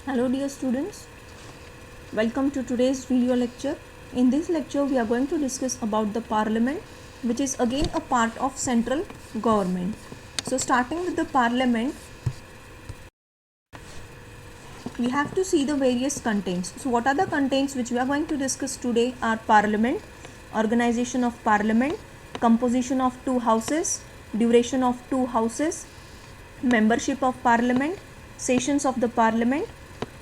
Hello dear students, welcome to today's video lecture. In this lecture we are going to discuss about the parliament, which is again a part of central government. So starting with the parliament, we have to see the various contents. So what are the contents which we are going to discuss today are parliament, organization of parliament, composition of two houses, duration of two houses, membership of parliament, sessions of the parliament,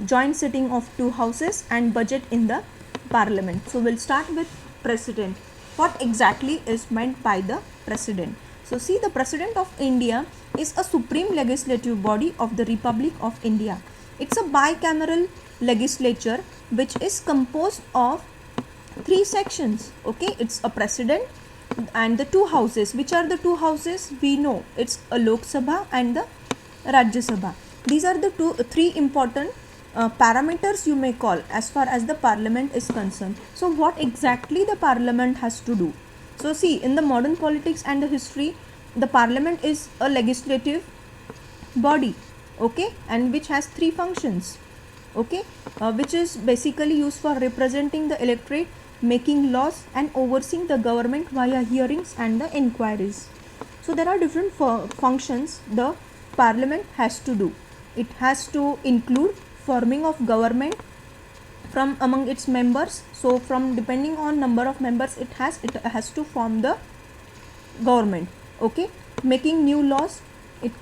joint sitting of two houses, and budget in the parliament. So we'll start with president. What exactly is meant by the president? So see, the president of India is a supreme legislative body of the Republic of India. It's a bicameral legislature which is composed of three sections. Okay, it's a president and the two houses. Which are the two houses? We know it's a Lok Sabha and the Rajya Sabha. These are the three important parameters you may call as far as the parliament is concerned. So what exactly the parliament has to do? So see, in the modern politics and the history, the parliament is a legislative body, okay, and which has three functions, okay, which is basically used for representing the electorate, making laws, and overseeing the government via hearings and the inquiries. So there are different functions the parliament has to do. It has to include forming of government from among its members. So from depending on number of members it has to form the government, okay. Making new laws, it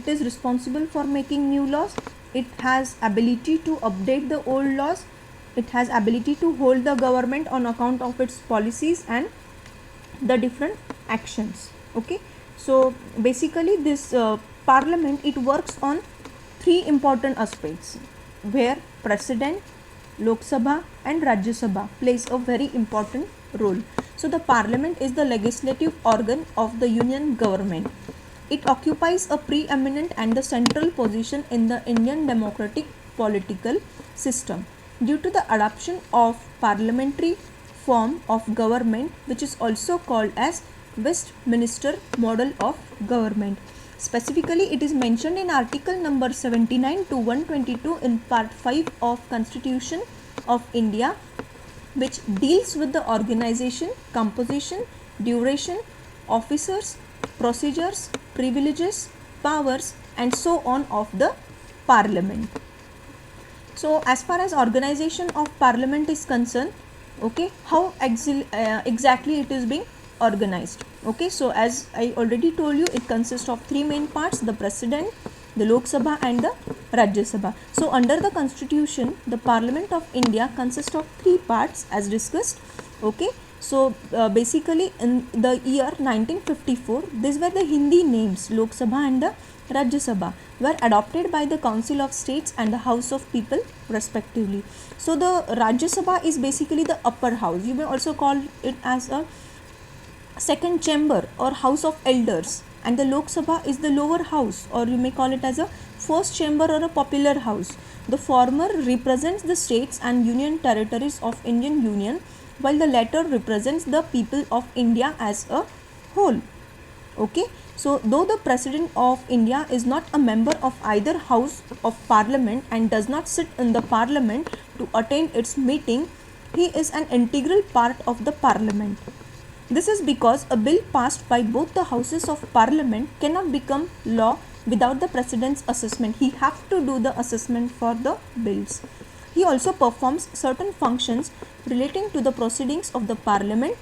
is responsible for making new laws. It has ability to update the old laws. It has ability to hold the government on account of its policies and the different actions, okay. So basically this parliament, it works on three important aspects where president, Lok Sabha and Rajya Sabha plays a very important role. So the parliament is the legislative organ of the union government. It occupies a preeminent and the central position in the Indian democratic political system due to the adoption of parliamentary form of government, which is also called as Westminster model of government. Specifically, it is mentioned in article number 79 to 122 in part 5 of Constitution of India, which deals with the organization, composition, duration, officers, procedures, privileges, powers and so on of the parliament. So as far as organization of parliament is concerned, okay, how exactly it is being organized, okay. So as I already told you, it consists of three main parts: the president, the Lok Sabha and the Rajya Sabha. So under the constitution, the parliament of India consists of three parts as discussed, okay. So basically in the year 1954, these were the Hindi names, Lok Sabha and the Rajya Sabha, were adopted by the Council of States and the House of People respectively. So the Rajya Sabha is basically the upper house. You may also call it as a second chamber or house of elders, and the Lok Sabha is the lower house, or you may call it as a first chamber or a popular house. The former represents the states and union territories of Indian Union, while the latter represents the people of India as a whole, okay. So though the president of India is not a member of either house of parliament and does not sit in the parliament to attend its meeting, he is an integral part of the parliament. This is because a bill passed by both the houses of parliament cannot become law without the president's assessment. He has to do the assessment for the bills. He also performs certain functions relating to the proceedings of the parliament.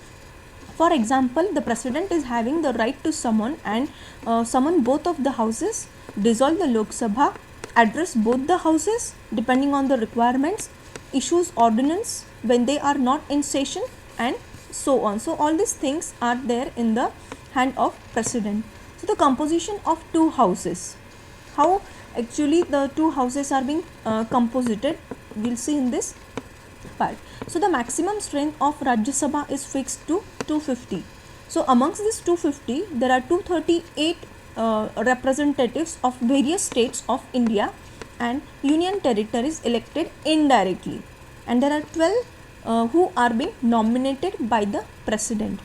For example, the president is having the right to summon and summon both of the houses, dissolve the Lok Sabha, address both the houses depending on the requirements, issues ordinance when they are not in session and so on. So all these things are there in the hand of president. So the composition of two houses, how actually the two houses are being composited, we'll see in this part. So the maximum strength of Rajya Sabha is fixed to 250. So amongst this 250, there are 238 representatives of various states of India and union territories elected indirectly, and there are 12 who are being nominated by the president.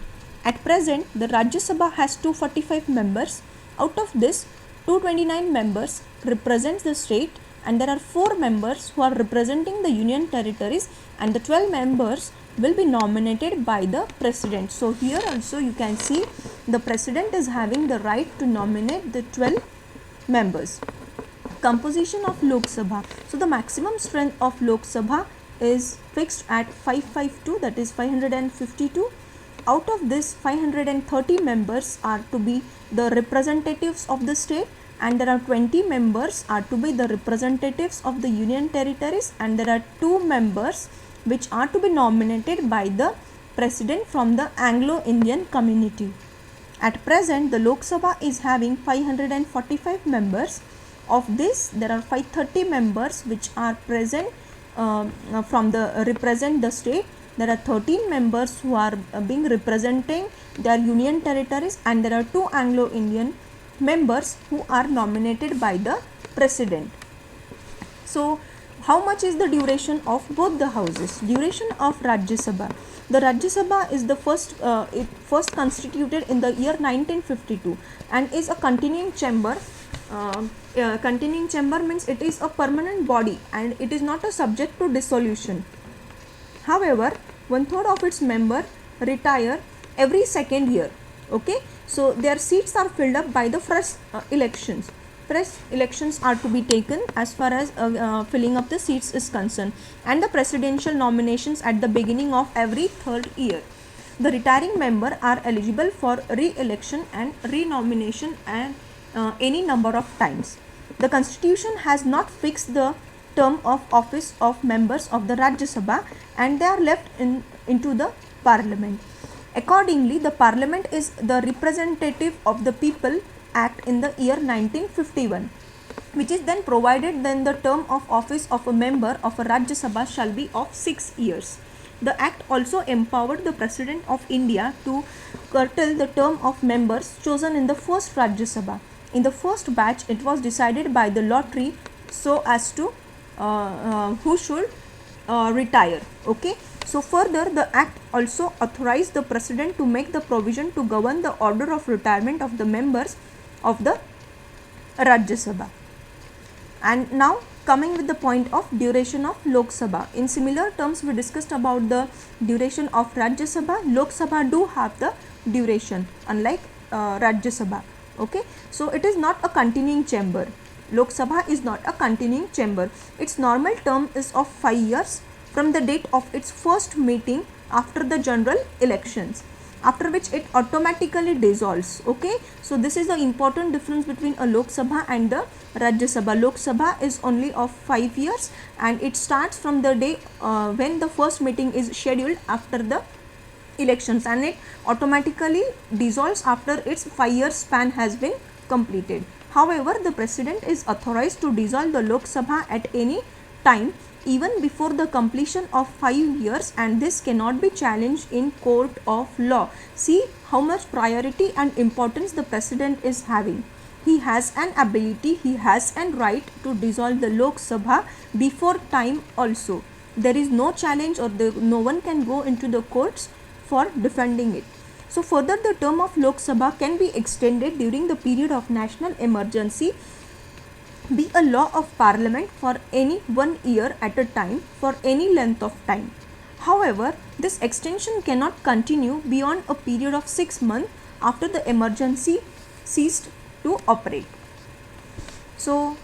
At present, the Rajya Sabha has 245 members. Out of this, 229 members represents the state and there are 4 members who are representing the union territories, and the 12 members will be nominated by the president. So here also you can see the president is having the right to nominate the 12 members. Composition of Lok Sabha. So the maximum strength of Lok Sabha is fixed at 552, that is 552. Out of this, 530 members are to be the representatives of the state, and there are 20 members are to be the representatives of the union territories, and there are 2 members which are to be nominated by the president from the Anglo-Indian community. At present, the Lok Sabha is having 545 members. Of this, there are 530 members which are present from the represent the state. There are 13 members who are being representing their union territories, and there are 2 Anglo-Indian members who are nominated by the president. So how much is the duration of both the houses? Duration of Rajya Sabha. The Rajya Sabha is the first constituted in the year 1952 and is a continuing chamber. Continuing chamber means it is a permanent body and it is not a subject to dissolution. However, 1/3 of its member retire every second year. Okay, so their seats are filled up by the fresh elections. Fresh elections are to be taken as far as filling up the seats is concerned, and the presidential nominations at the beginning of every 3rd year. The retiring member are eligible for re-election and re-nomination and any number of times. The constitution has not fixed the term of office of members of the Rajya Sabha, and they are left into the parliament. Accordingly, the parliament is the representative of the people act in the year 1951, which is then provided then the term of office of a member of a Rajya Sabha shall be of 6 years. The act also empowered the President of India to curtail the term of members chosen in the first Rajya Sabha. In the first batch, it was decided by the lottery so as to who should retire. Okay. So further, the act also authorized the president to make the provision to govern the order of retirement of the members of the Rajya Sabha. And now coming with the point of duration of Lok Sabha. In similar terms, we discussed about the duration of Rajya Sabha. Lok Sabha do have the duration unlike Rajya Sabha. Okay, so it is not a continuing chamber. Lok Sabha is not a continuing chamber. Its normal term is of 5 years from the date of its first meeting after the general elections, after which it automatically dissolves. Okay, so this is the important difference between a Lok Sabha and the Rajya Sabha. Lok Sabha is only of 5 years and it starts from the day when the first meeting is scheduled after the elections, and it automatically dissolves after its 5-year span has been completed. However, the president is authorized to dissolve the Lok Sabha at any time even before the completion of 5 years, and this cannot be challenged in court of law. See how much priority and importance the president is having. He has an ability, he has an right to dissolve the Lok Sabha before time also. There is no challenge or no one can go into the courts for defending it. So further, the term of Lok Sabha can be extended during the period of national emergency, be a law of parliament for any 1 year at a time for any length of time. However, this extension cannot continue beyond a period of 6 months after the emergency ceased to operate. So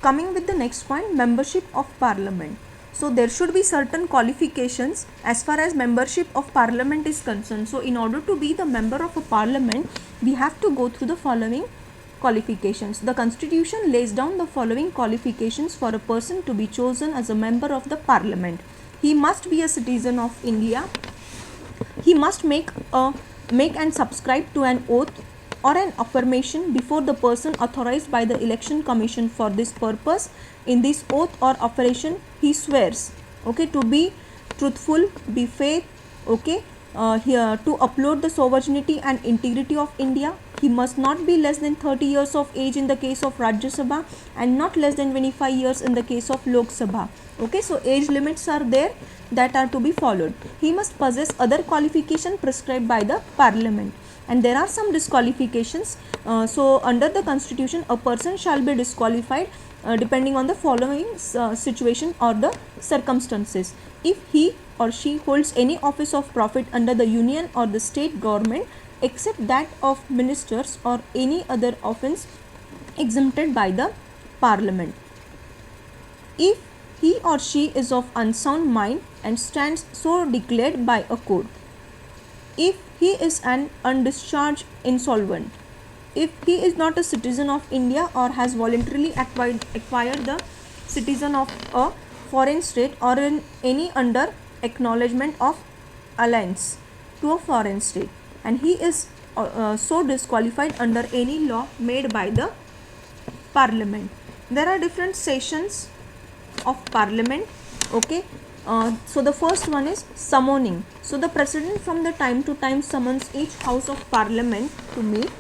coming with the next point, membership of parliament. So there should be certain qualifications as far as membership of parliament is concerned. So in order to be the member of a parliament, we have to go through the following qualifications. The constitution lays down the following qualifications for a person to be chosen as a member of the parliament. He must be a citizen of India. He must make and subscribe to an oath or an affirmation before the person authorized by the election commission for this purpose. In this oath or affirmation, he swears, okay, to be truthful, be fair, okay, here to uphold the sovereignty and integrity of India. He must not be less than 30 years of age in the case of Rajya Sabha and not less than 25 years in the case of Lok Sabha. Okay, so age limits are there that are to be followed. He must possess other qualification prescribed by the parliament. And there are some disqualifications. So under the constitution, a person shall be disqualified depending on the following situation or the circumstances. If he or she holds any office of profit under the union or the state government except that of ministers or any other office exempted by the parliament. If he or she is of unsound mind and stands so declared by a court. If he is an undischarged insolvent. If he is not a citizen of India or has voluntarily acquired the citizen of a foreign state or in any under acknowledgement of alliance to a foreign state, and he is so disqualified under any law made by the parliament. There are different sessions of parliament. Okay, so the first one is summoning. So the president from the time to time summons each house of parliament to meet,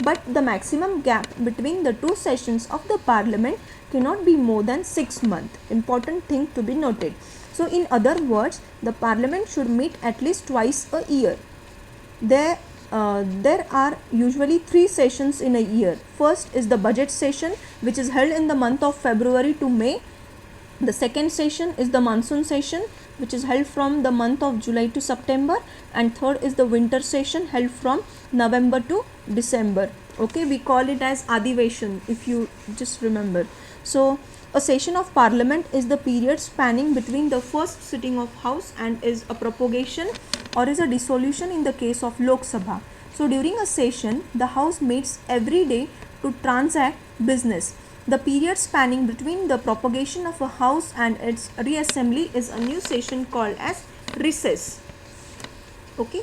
but the maximum gap between the two sessions of the parliament cannot be more than 6 months. Important thing to be noted. So in other words, the parliament should meet at least twice a year. There are usually 3 sessions in a year. First is the budget session, which is held in the month of February to May. The second session is the monsoon session, which is held from the month of July to September, and third is the winter session held from November to December. Okay, we call it as Adhiveshan, if you just remember. So a session of parliament is the period spanning between the first sitting of house and is a propagation or is a dissolution in the case of Lok Sabha. So during a session, the house meets every day to transact business. The period spanning between the propagation of a house and its reassembly is a new session called as recess. Okay,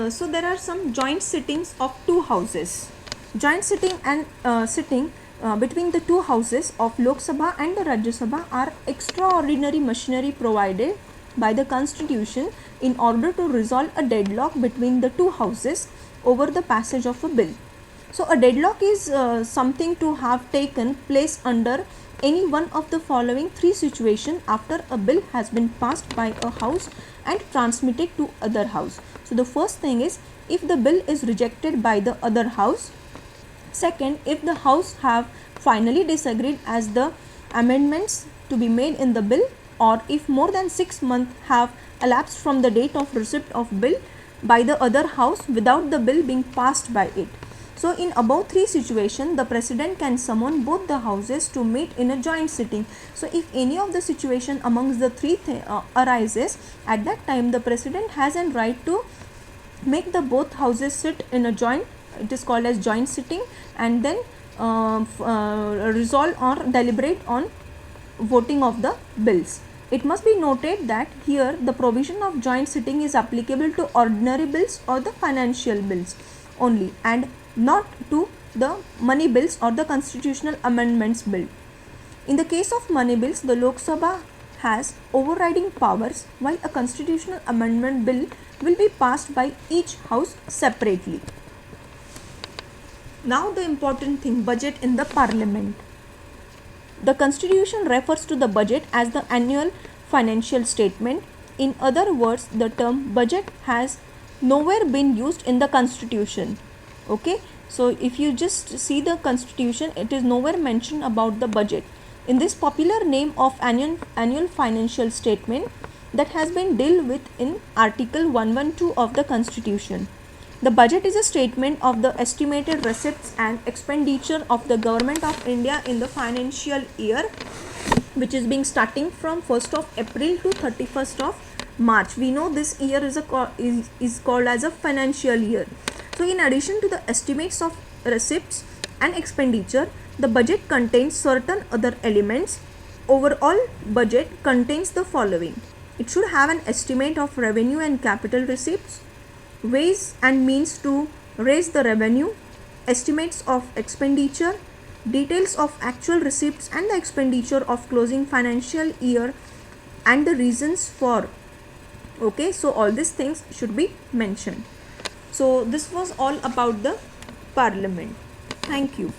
so there are some joint sittings of two houses. Joint sitting and sitting between the two houses of Lok Sabha and the Rajya Sabha are extraordinary machinery provided by the constitution in order to resolve a deadlock between the two houses over the passage of a bill. So a deadlock is something to have taken place under any one of the following 3 situations after a bill has been passed by a house and transmitted to other house. So the first thing is if the bill is rejected by the other house. Second, if the house have finally disagreed as the amendments to be made in the bill, or if more than 6 months have elapsed from the date of receipt of bill by the other house without the bill being passed by it. So in above 3 situations, the president can summon both the houses to meet in a joint sitting. So if any of the situation amongst the 3 arises, at that time the president has a right to make the both houses sit in a joint, it is called as joint sitting, and then resolve or deliberate on voting of the bills. It must be noted that here the provision of joint sitting is applicable to ordinary bills or the financial bills only, and not to the money bills or the constitutional amendments bill. In the case of money bills, the Lok Sabha has overriding powers, while a constitutional amendment bill will be passed by each house separately. Now the important thing, budget in the parliament. The constitution refers to the budget as the annual financial statement. In other words, the term budget has nowhere been used in the constitution. Okay, so if you just see the constitution, it is nowhere mentioned about the budget. In this popular name of annual financial statement that has been dealt with in Article 112 of the Constitution. The budget is a statement of the estimated receipts and expenditure of the government of India in the financial year, which is being starting from 1st of April to 31st of March. We know this year is called as a financial year. So in addition to the estimates of receipts and expenditure, the budget contains certain other elements. Overall budget contains the following. It should have an estimate of revenue and capital receipts, ways and means to raise the revenue, estimates of expenditure, details of actual receipts and the expenditure of closing financial year, and the reasons for. Okay, so all these things should be mentioned. So this was all about the parliament. Thank you.